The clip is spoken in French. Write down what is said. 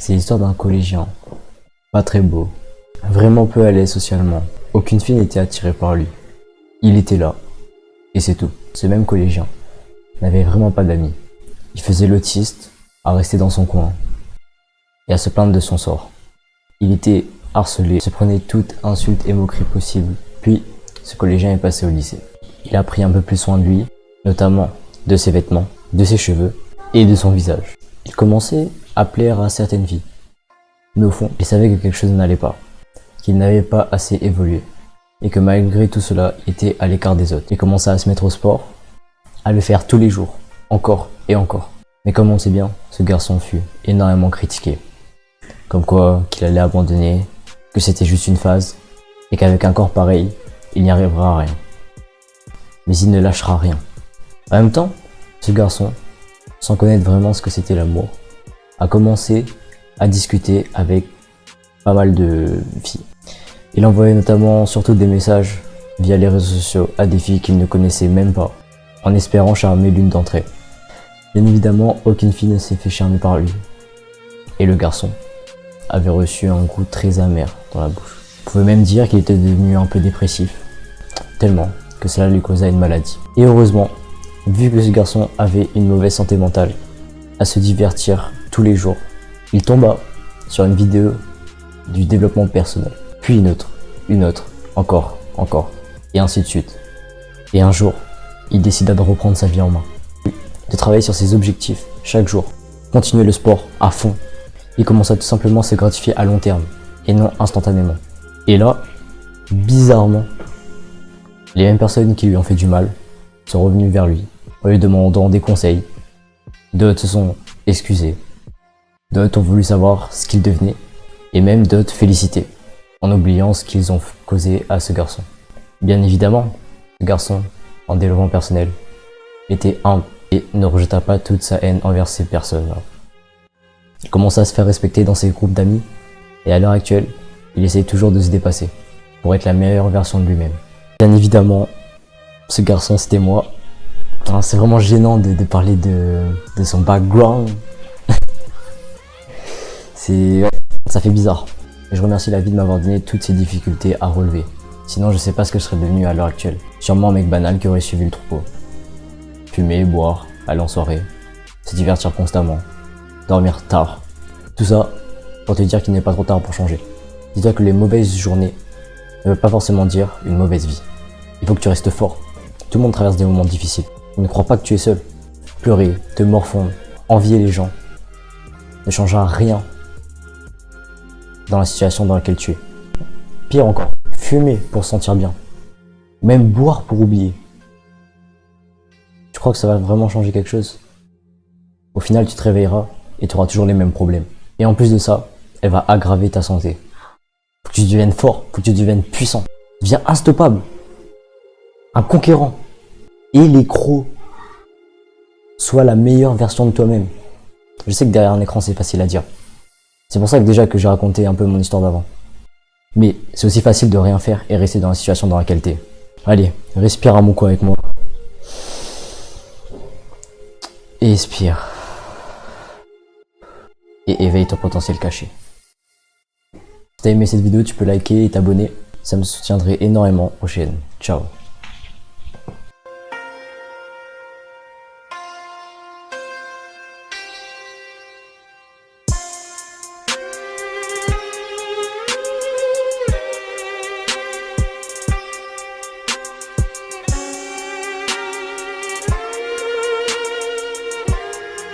C'est l'histoire d'un collégien, pas très beau, vraiment peu à l'aise socialement. Aucune fille n'était attirée par lui. Il était là, et c'est tout. Ce même collégien n'avait vraiment pas d'amis. Il faisait l'autiste à rester dans son coin et à se plaindre de son sort. Il était harcelé, se prenait toute insulte et moquerie possible. Puis, ce collégien est passé au lycée. Il a pris un peu plus soin de lui, notamment de ses vêtements, de ses cheveux et de son visage. Il commençait à plaire à certaines filles. Mais au fond, il savait que quelque chose n'allait pas, qu'il n'avait pas assez évolué, et que malgré tout cela, il était à l'écart des autres. Il commença à se mettre au sport, à le faire tous les jours, encore et encore. Mais comme on sait bien, ce garçon fut énormément critiqué. Comme quoi, qu'il allait abandonner, que c'était juste une phase, et qu'avec un corps pareil, il n'y arrivera à rien. Mais il ne lâchera rien. En même temps, ce garçon, sans connaître vraiment ce que c'était l'amour, a commencé à discuter avec pas mal de filles. Il envoyait notamment surtout des messages via les réseaux sociaux à des filles qu'il ne connaissait même pas, en espérant charmer l'une d'entre elles. Bien évidemment, aucune fille ne s'est fait charmer par lui. Et le garçon avait reçu un goût très amer dans la bouche. On pouvait même dire qu'il était devenu un peu dépressif, tellement que cela lui causait une maladie. Et heureusement, vu que ce garçon avait une mauvaise santé mentale, à se divertir tous les jours, il tomba sur une vidéo du développement personnel, puis une autre, encore, et ainsi de suite. Et un jour, il décida de reprendre sa vie en main, de travailler sur ses objectifs chaque jour, continuer le sport à fond. Il commença tout simplement à se gratifier à long terme, et non instantanément. Et là, bizarrement, les mêmes personnes qui lui ont fait du mal sont revenues vers lui, en lui demandant des conseils. D'autres se sont excusés, d'autres ont voulu savoir ce qu'il devenait, et même d'autres féliciter, en oubliant ce qu'ils ont causé à ce garçon. Bien évidemment, ce garçon, en développement personnel, était humble et ne rejeta pas toute sa haine envers ces personnes-là. Il commença à se faire respecter dans ses groupes d'amis, et à l'heure actuelle, il essaye toujours de se dépasser, pour être la meilleure version de lui-même. Bien évidemment, ce garçon c'était moi. C'est vraiment gênant de parler de son background. Ça fait bizarre. Et je remercie la vie de m'avoir donné toutes ces difficultés à relever. Sinon je sais pas ce que je serais devenu à l'heure actuelle. Sûrement un mec banal qui aurait suivi le troupeau. Fumer, boire, aller en soirée, se divertir constamment, dormir tard. Tout ça pour te dire qu'il n'est pas trop tard pour changer. Dis-toi que les mauvaises journées ne veulent pas forcément dire une mauvaise vie. Il faut que tu restes fort. Tout le monde traverse des moments difficiles. Ne crois pas que tu es seul. Pleurer, te morfondre, envier les gens ne changera rien dans la situation dans laquelle tu es. Pire encore, fumer pour se sentir bien. Même boire pour oublier. Tu crois que ça va vraiment changer quelque chose? Au final, tu te réveilleras et tu auras toujours les mêmes problèmes. Et en plus de ça, elle va aggraver ta santé. Faut que tu deviennes fort, faut que tu deviennes puissant. Deviens instoppable. Un conquérant. Et les crocs. Sois la meilleure version de toi-même. Je sais que derrière un écran, c'est facile à dire. C'est pour ça que déjà que j'ai raconté un peu mon histoire d'avant. Mais c'est aussi facile de rien faire et rester dans la situation dans laquelle t'es. Allez, respire à mon coin avec moi. Et expire. Et éveille ton potentiel caché. Si t'as aimé cette vidéo, tu peux liker et t'abonner. Ça me soutiendrait énormément. Prochaine. Ciao.